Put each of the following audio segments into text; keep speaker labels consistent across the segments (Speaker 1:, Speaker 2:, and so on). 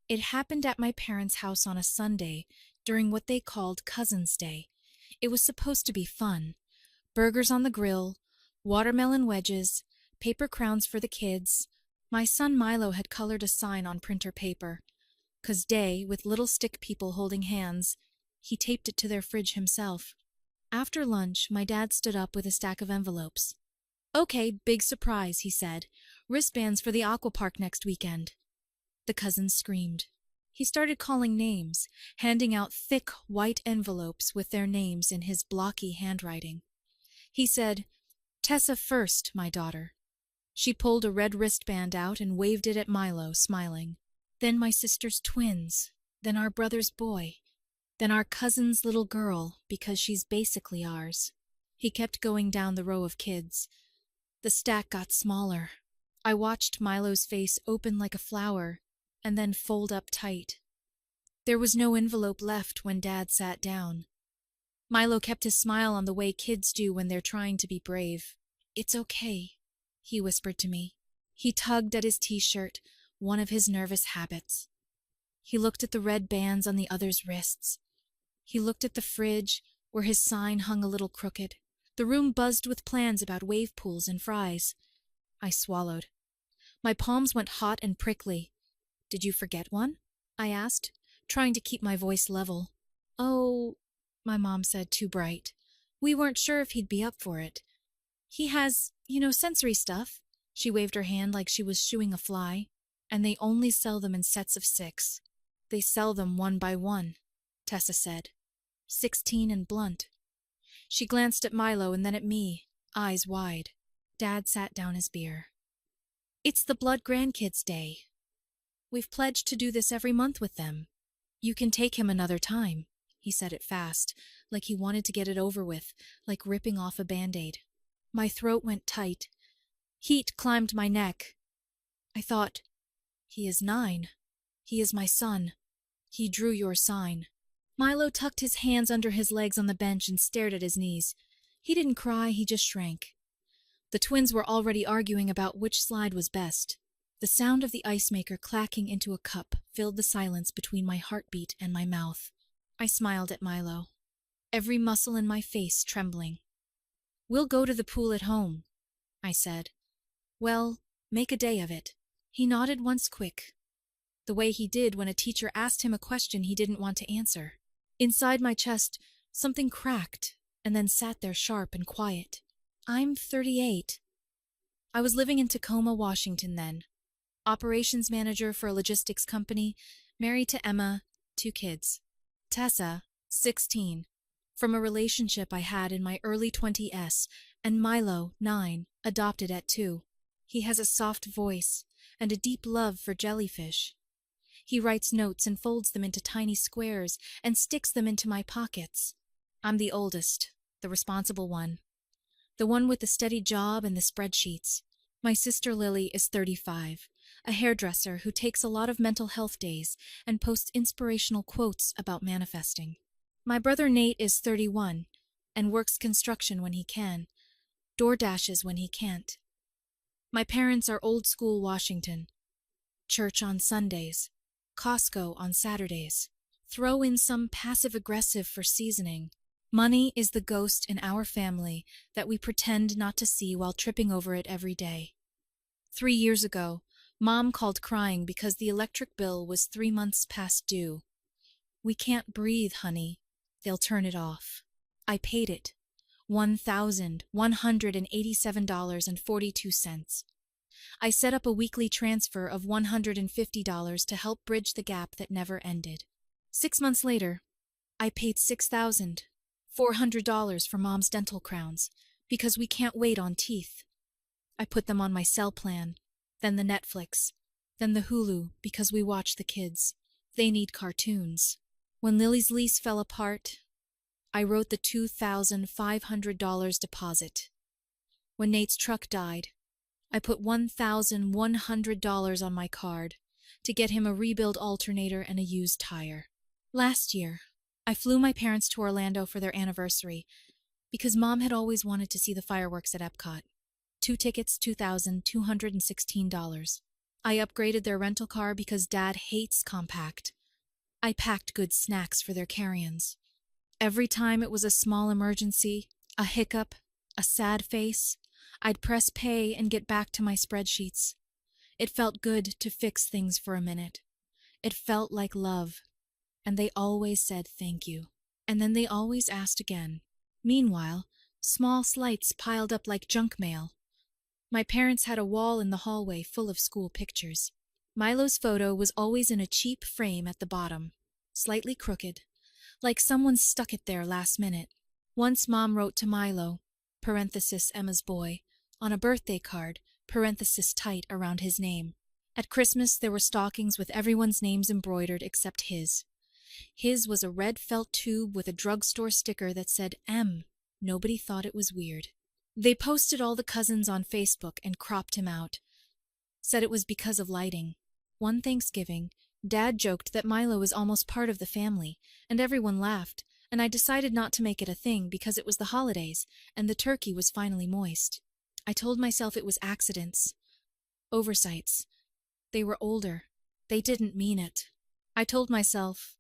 Speaker 1: It happened at my parents' house on a Sunday during what they called Cousin's Day. It was supposed to be fun. Burgers on the grill, watermelon wedges, paper crowns for the kids. My son Milo had colored a sign on printer paper. 'Cause Day, with little stick people holding hands, he taped it to their fridge himself. After lunch, my dad stood up with a stack of envelopes. "Okay, big surprise," he said. "Wristbands for the aqua park next weekend." The cousins screamed. He started calling names, handing out thick white envelopes with their names in his blocky handwriting. He said, "Tessa first, my daughter." She pulled a red wristband out and waved it at Milo, smiling. "Then my sister's twins. Then our brother's boy. Then our cousin's little girl, because she's basically ours." He kept going down the row of kids. The stack got smaller. I watched Milo's face open like a flower and then fold up tight. There was no envelope left when Dad sat down. Milo kept his smile on the way kids do when they're trying to be brave. "It's okay," he whispered to me. He tugged at his t-shirt, one of his nervous habits. He looked at the red bands on the others' wrists. He looked at the fridge, where his sign hung a little crooked. The room buzzed with plans about wave pools and fries. I swallowed. My palms went hot and prickly. "Did you forget one?" I asked, trying to keep my voice level. "Oh," my mom said, too bright. "We weren't sure if he'd be up for it. He has, sensory stuff." She waved her hand like she was shooing a fly. "And they only sell them in sets of 6. They sell them one by one," Tessa said. 16 and blunt. She glanced at Milo and then at me, eyes wide. Dad sat down his beer. "It's the Blood Grandkids' Day. We've pledged to do this every month with them. You can take him another time." He said it fast, like he wanted to get it over with, like ripping off a Band-Aid. My throat went tight. Heat climbed my neck. I thought, he is 9. He is my son. He drew your sign. Milo tucked his hands under his legs on the bench and stared at his knees. He didn't cry, he just shrank. The twins were already arguing about which slide was best. The sound of the ice maker clacking into a cup filled the silence between my heartbeat and my mouth. I smiled at Milo, every muscle in my face trembling. "We'll go to the pool at home," I said. "Well, make a day of it." He nodded once quick, the way he did when a teacher asked him a question he didn't want to answer. Inside my chest, something cracked and then sat there sharp and quiet. I'm 38. I was living in Tacoma, Washington then. Operations manager for a logistics company, married to Emma, 2 kids. Tessa, 16, from a relationship I had in my early 20s, and Milo, 9, adopted at 2. He has a soft voice and a deep love for jellyfish. He writes notes and folds them into tiny squares and sticks them into my pockets. I'm the oldest, the responsible one. The one with the steady job and the spreadsheets. My sister Lily is 35, a hairdresser who takes a lot of mental health days and posts inspirational quotes about manifesting. My brother Nate is 31 and works construction when he can, door dashes when he can't. My parents are old school Washington. Church on Sundays, Costco on Saturdays. Throw in some passive-aggressive for seasoning. Money is the ghost in our family that we pretend not to see while tripping over it every day. 3 years ago, Mom called crying because the electric bill was 3 months past due. "We can't breathe, honey. They'll turn it off." I paid it. $1,187.42. I set up a weekly transfer of $150 to help bridge the gap that never ended. 6 months later, I paid $6,400 for Mom's dental crowns because we can't wait on teeth. I put them on my cell plan, then the Netflix, then the Hulu because we watch the kids. They need cartoons. When Lily's lease fell apart, I wrote the $2,500 deposit. When Nate's truck died, I put $1,100 on my card to get him a rebuild alternator and a used tire. Last year, I flew my parents to Orlando for their anniversary because Mom had always wanted to see the fireworks at Epcot. 2 tickets, $2,216. I upgraded their rental car because Dad hates compact. I packed good snacks for their carry-ins. Every time it was a small emergency, a hiccup, a sad face, I'd press pay and get back to my spreadsheets. It felt good to fix things for a minute. It felt like love. And they always said thank you. And then they always asked again. Meanwhile, small slights piled up like junk mail. My parents had a wall in the hallway full of school pictures. Milo's photo was always in a cheap frame at the bottom, slightly crooked, like someone stuck it there last minute. Once Mom wrote to Milo, parenthesis Emma's boy, on a birthday card, parenthesis tight around his name. At Christmas there were stockings with everyone's names embroidered except his. His was a red felt tube with a drugstore sticker that said M. Nobody thought it was weird. They posted all the cousins on Facebook and cropped him out. Said it was because of lighting. One Thanksgiving, Dad joked that Milo was almost part of the family, and everyone laughed, and I decided not to make it a thing because it was the holidays, and the turkey was finally moist. I told myself it was accidents. Oversights. They were older. They didn't mean it. I told myself,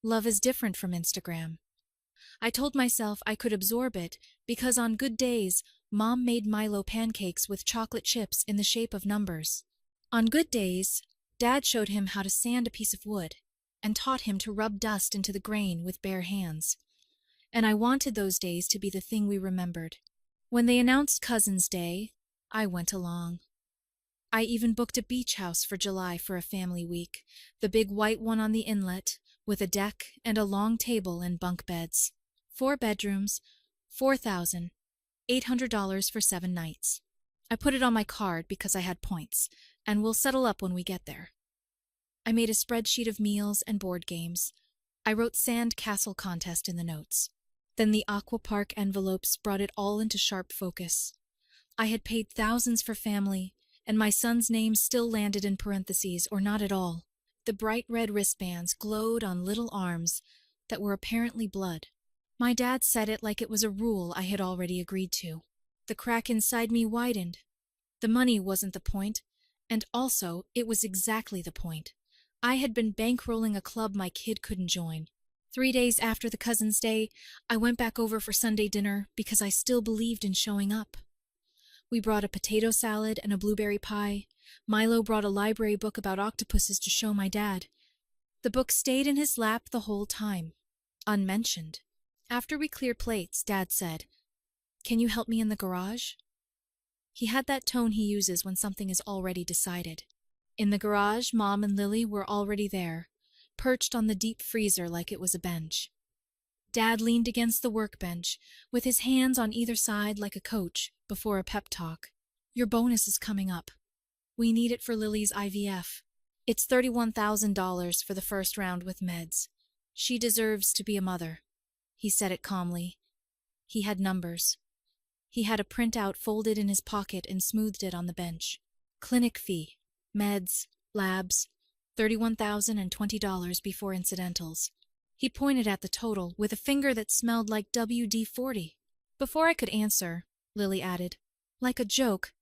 Speaker 1: love is different from Instagram. I told myself I could absorb it because on good days, Mom made Milo pancakes with chocolate chips in the shape of numbers. On good days, Dad showed him how to sand a piece of wood and taught him to rub dust into the grain with bare hands. And I wanted those days to be the thing we remembered. When they announced Cousin's Day, I went along. I even booked a beach house for July for a family week, the big white one on the inlet, with a deck and a long table and bunk beds. 4 bedrooms, $4,800 for 7 nights. I put it on my card because I had points, and we'll settle up when we get there. I made a spreadsheet of meals and board games. I wrote Sand Castle Contest in the notes. Then the Aqua Park envelopes brought it all into sharp focus. I had paid thousands for family, and my son's name still landed in parentheses, or not at all. The bright red wristbands glowed on little arms that were apparently blood. My dad said it like it was a rule I had already agreed to. The crack inside me widened. The money wasn't the point, and also it was exactly the point. I had been bankrolling a club my kid couldn't join. 3 days after the Cousin's Day, I went back over for Sunday dinner because I still believed in showing up. We brought a potato salad and a blueberry pie. Milo brought a library book about octopuses to show my dad. The book stayed in his lap the whole time, unmentioned. After we cleared plates, Dad said, "Can you help me in the garage?" He had that tone he uses when something is already decided. In the garage, Mom and Lily were already there, perched on the deep freezer like it was a bench. Dad leaned against the workbench, with his hands on either side like a coach, before a pep talk. "Your bonus is coming up. We need it for Lily's IVF. It's $31,000 for the first round with meds. She deserves to be a mother." He said it calmly. He had numbers. He had a printout folded in his pocket and smoothed it on the bench. Clinic fee, meds, labs, $31,020 before incidentals. He pointed at the total with a finger that smelled like WD-40. Before I could answer, Lily added, "Like a joke.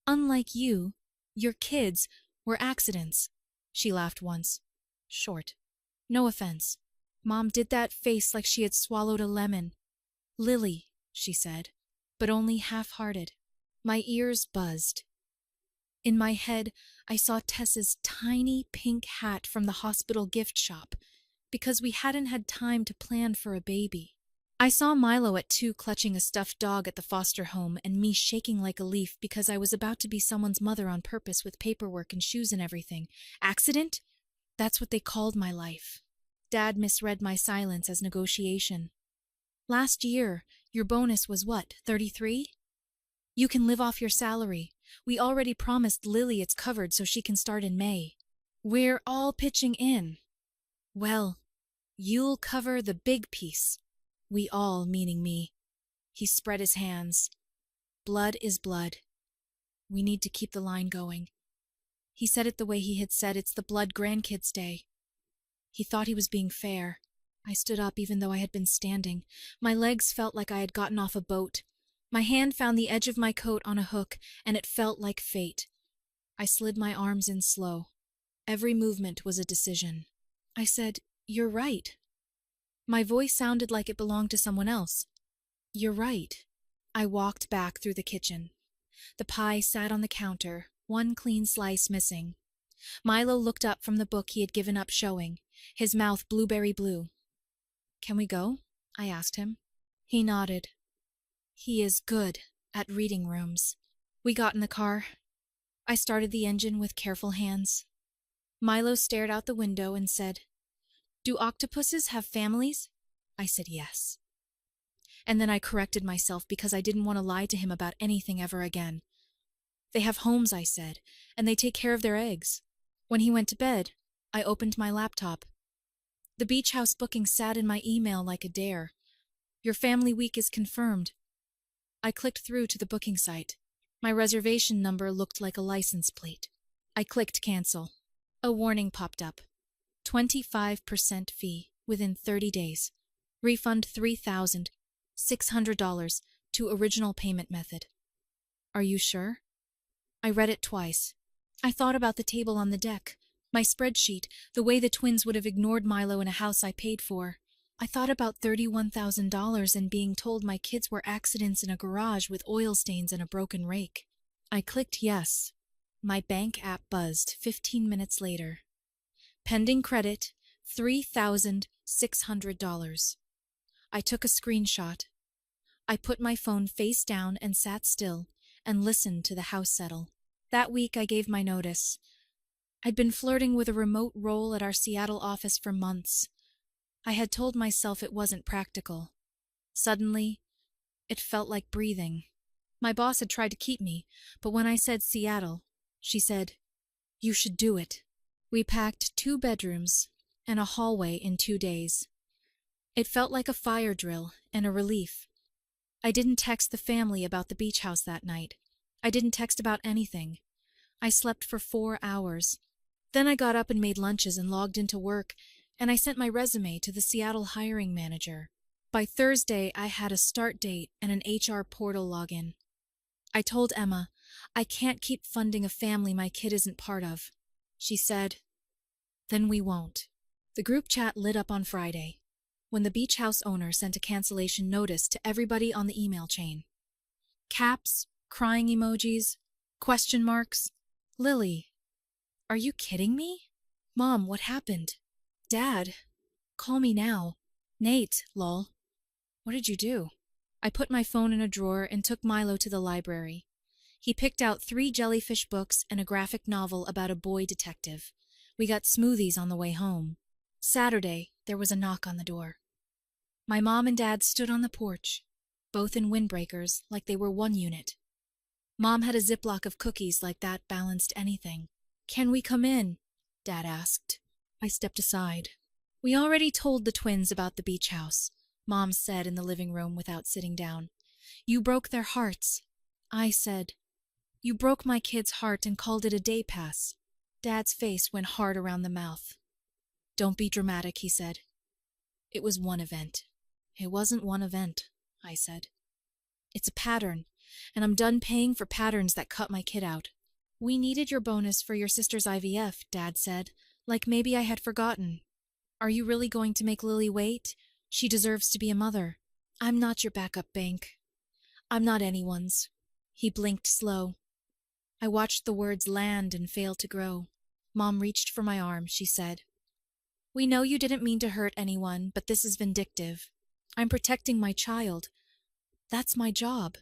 Speaker 1: Unlike you, your kids were accidents." She laughed once. Short. "No offense." Mom did that face like she had swallowed a lemon. "Lily," she said, but only half-hearted. My ears buzzed. In my head, I saw Tessa's tiny pink hat from the hospital gift shop, because we hadn't had time to plan for a baby. I saw Milo at 2 clutching a stuffed dog at the foster home and me shaking like a leaf because I was about to be someone's mother on purpose with paperwork and shoes and everything. Accident? That's what they called my life. Dad misread my silence as negotiation. "Last year, your bonus was what, 33? You can live off your salary. We already promised Lily it's covered so she can start in May. We're all pitching in. Well, you'll cover the big piece. We all, meaning me." He spread his hands. "Blood is blood. We need to keep the line going." He said it the way he had said it's the Blood Grandkids Day. He thought he was being fair. I stood up even though I had been standing. My legs felt like I had gotten off a boat. My hand found the edge of my coat on a hook, and it felt like fate. I slid my arms in slow. Every movement was a decision. I said, "You're right." My voice sounded like it belonged to someone else. "You're right." I walked back through the kitchen. The pie sat on the counter, one clean slice missing. Milo looked up from the book he had given up showing, his mouth blueberry blue. "Can we go?" I asked him. He nodded. He is good at reading rooms. We got in the car. I started the engine with careful hands. Milo stared out the window and said, "Do octopuses have families?" I said yes. And then I corrected myself because I didn't want to lie to him about anything ever again. "They have homes," I said, "and they take care of their eggs." When he went to bed, I opened my laptop. The beach house booking sat in my email like a dare. "Your family week is confirmed." I clicked through to the booking site. My reservation number looked like a license plate. I clicked cancel. A warning popped up. 25% fee within 30 days. Refund $3,600 to original payment method. Are you sure? I read it twice. I thought about the table on the deck, my spreadsheet, the way the twins would have ignored Milo in a house I paid for. I thought about $31,000 and being told my kids were accidents in a garage with oil stains and a broken rake. I clicked yes. My bank app buzzed 15 minutes later. Pending credit, $3,600. I took a screenshot. I put my phone face down and sat still and listened to the house settle. That week I gave my notice. I'd been flirting with a remote role at our Seattle office for months. I had told myself it wasn't practical. Suddenly, it felt like breathing. My boss had tried to keep me, but when I said Seattle, she said, "You should do it." We packed 2 bedrooms and a hallway in 2 days. It felt like a fire drill and a relief. I didn't text the family about the beach house that night. I didn't text about anything. I slept for 4 hours. Then I got up and made lunches and logged into work, and I sent my resume to the Seattle hiring manager. By Thursday, I had a start date and an HR portal login. I told Emma, "I can't keep funding a family my kid isn't part of." She said, "Then we won't." The group chat lit up on Friday, when the beach house owner sent a cancellation notice to everybody on the email chain. Caps, crying emojis, question marks. "Lily, are you kidding me? Mom, what happened? Dad, call me now. Nate, lol. What did you do?" I put my phone in a drawer and took Milo to the library. He picked out 3 jellyfish books and a graphic novel about a boy detective. We got smoothies on the way home. Saturday, there was a knock on the door. My mom and dad stood on the porch, both in windbreakers like they were one unit. Mom had a Ziploc of cookies like that balanced anything. "Can we come in?" Dad asked. I stepped aside. "We already told the twins about the beach house," Mom said in the living room without sitting down. "You broke their hearts." I said, "You broke my kid's heart and called it a day pass." Dad's face went hard around the mouth. "Don't be dramatic," he said. "It was one event." "It wasn't one event," I said. "It's a pattern, and I'm done paying for patterns that cut my kid out." "We needed your bonus for your sister's IVF," Dad said, like maybe I had forgotten. "Are you really going to make Lily wait? She deserves to be a mother." "I'm not your backup bank. I'm not anyone's." He blinked slow. I watched the words land and fail to grow. Mom reached for my arm. She said, "We know you didn't mean to hurt anyone, but this is vindictive. I'm protecting my child. That's my job."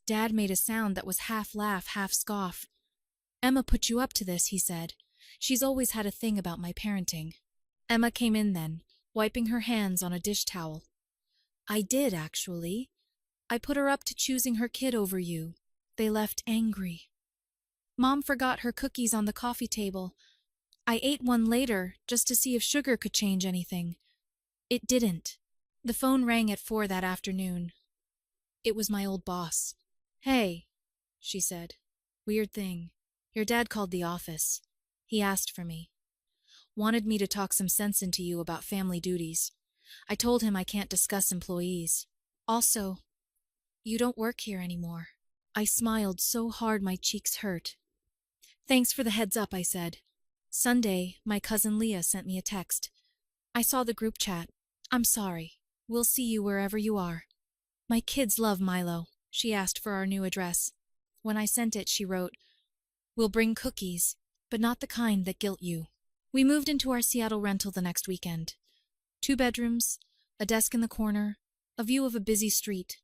Speaker 1: Dad made a sound that was half laugh, half scoff. "Emma put you up to this," he said. "She's always had a thing about my parenting." Emma came in then, wiping her hands on a dish towel. "I did, actually. I put her up to choosing her kid over you." They left angry. Mom forgot her cookies on the coffee table. I ate one later, just to see if sugar could change anything. It didn't. The phone rang at 4 that afternoon. It was my old boss. "Hey," she said. "Weird thing. Your dad called the office. He asked for me. Wanted me to talk some sense into you about family duties. I told him I can't discuss employees. Also, you don't work here anymore." I smiled so hard my cheeks hurt. Thanks for the heads up, I said. Sunday, my cousin Leah sent me a text. I saw the group chat. I'm sorry. We'll see you wherever you are. My kids love Milo. She asked for our new address. When I sent it, she wrote, We'll bring cookies, but not the kind that guilt you. We moved into our Seattle rental the next weekend. 2 bedrooms, a desk in the corner, a view of a busy street.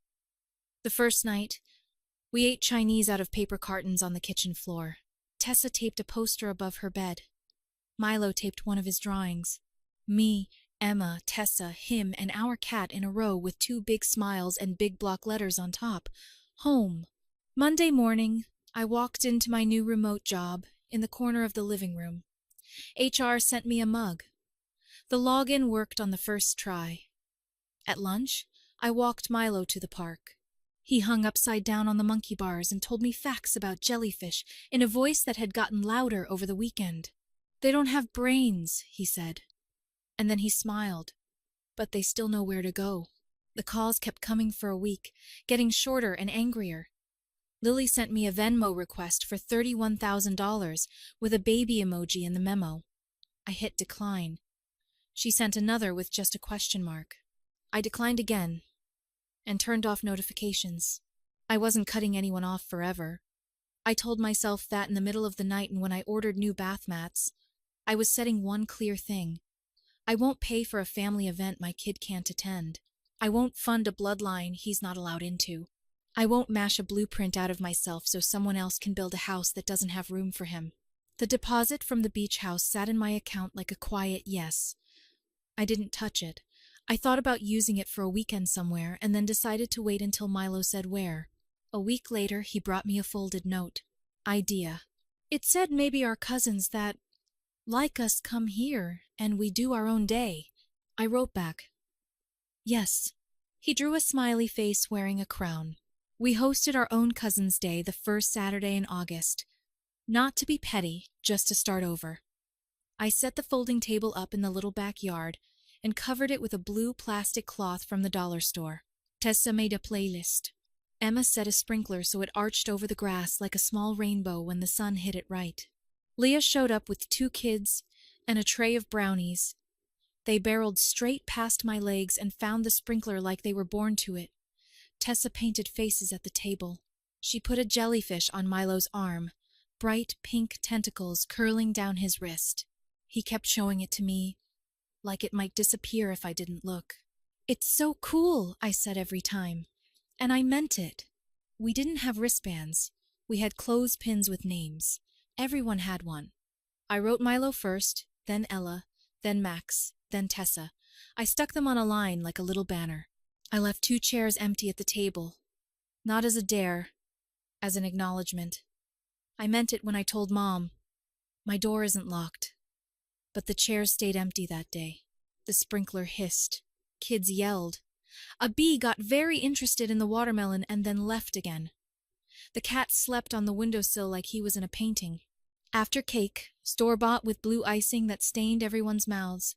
Speaker 1: The first night, we ate Chinese out of paper cartons on the kitchen floor. Tessa taped a poster above her bed. Milo taped one of his drawings. Me, Emma, Tessa, him, and our cat in a row with 2 big smiles and big block letters on top. Home. Monday morning, I walked into my new remote job in the corner of the living room. HR sent me a mug. The login worked on the first try. At lunch, I walked Milo to the park. He hung upside down on the monkey bars and told me facts about jellyfish in a voice that had gotten louder over the weekend. They don't have brains, he said. And then he smiled. But they still know where to go. The calls kept coming for a week, getting shorter and angrier. Lily sent me a Venmo request for $31,000 with a baby emoji in the memo. I hit decline. She sent another with just a question mark. I declined again and turned off notifications. I wasn't cutting anyone off forever. I told myself that in the middle of the night and when I ordered new bath mats. I was setting one clear thing. I won't pay for a family event my kid can't attend. I won't fund a bloodline he's not allowed into. I won't mash a blueprint out of myself so someone else can build a house that doesn't have room for him. The deposit from the beach house sat in my account like a quiet yes. I didn't touch it. I thought about using it for a weekend somewhere and then decided to wait until Milo said where. A week later, he brought me a folded note. Idea. It said maybe our cousins that like us come here and we do our own day. I wrote back, yes. He drew a smiley face wearing a crown. We hosted our own Cousin's Day the first Saturday in August. Not to be petty, just to start over. I set the folding table up in the little backyard and covered it with a blue plastic cloth from the dollar store. Tessa made a playlist. Emma set a sprinkler so it arched over the grass like a small rainbow when the sun hit it right. Leah showed up with 2 kids and a tray of brownies. They barreled straight past my legs and found the sprinkler like they were born to it. Tessa painted faces at the table. She put a jellyfish on Milo's arm, bright pink tentacles curling down his wrist. He kept showing it to me, like it might disappear if I didn't look. It's so cool, I said every time. And I meant it. We didn't have wristbands. We had clothespins with names. Everyone had one. I wrote Milo first, then Ella, then Max, then Tessa. I stuck them on a line like a little banner. I left 2 chairs empty at the table. Not as a dare, as an acknowledgement. I meant it when I told Mom, my door isn't locked. But the chairs stayed empty that day. The sprinkler hissed. Kids yelled. A bee got very interested in the watermelon and then left again. The cat slept on the windowsill like he was in a painting. After cake, store-bought with blue icing that stained everyone's mouths,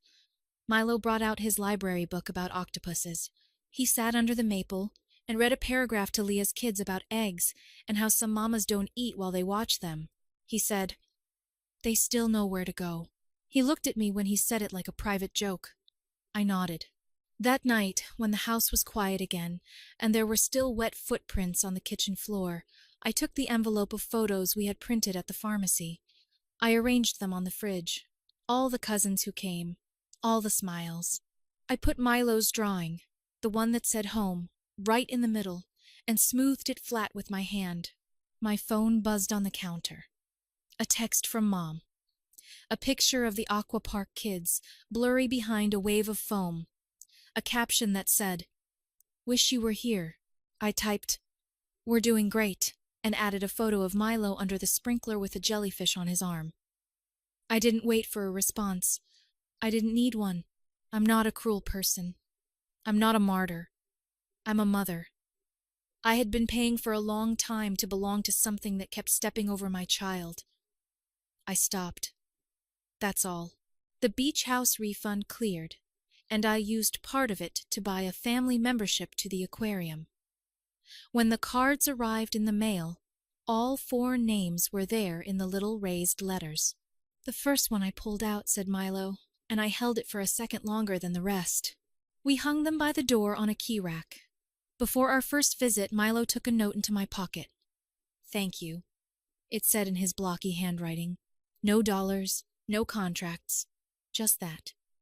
Speaker 1: Milo brought out his library book about octopuses. He sat under the maple and read a paragraph to Leah's kids about eggs and how some mamas don't eat while they watch them. He said, "They still know where to go." He looked at me when he said it like a private joke. I nodded. That night, when the house was quiet again, and there were still wet footprints on the kitchen floor, I took the envelope of photos we had printed at the pharmacy. I arranged them on the fridge. All the cousins who came. All the smiles. I put Milo's drawing, the one that said home, right in the middle, and smoothed it flat with my hand. My phone buzzed on the counter. A text from Mom. A picture of the Aqua Park kids, blurry behind a wave of foam. A caption that said, "Wish you were here." I typed, "We're doing great," and added a photo of Milo under the sprinkler with a jellyfish on his arm. I didn't wait for a response. I didn't need one. I'm not a cruel person. I'm not a martyr. I'm a mother. I had been paying for a long time to belong to something that kept stepping over my child. I stopped. That's all. The beach house refund cleared, and I used part of it to buy a family membership to the aquarium. When the cards arrived in the mail, All 4 names were there in the little raised letters. "The first one I pulled out," said Milo, "and I held it for a second longer than the rest." We hung them by the door on a key rack. Before our first visit, Milo took a note into my pocket. "Thank you," it said in his blocky handwriting. No dollars, no contracts, just that.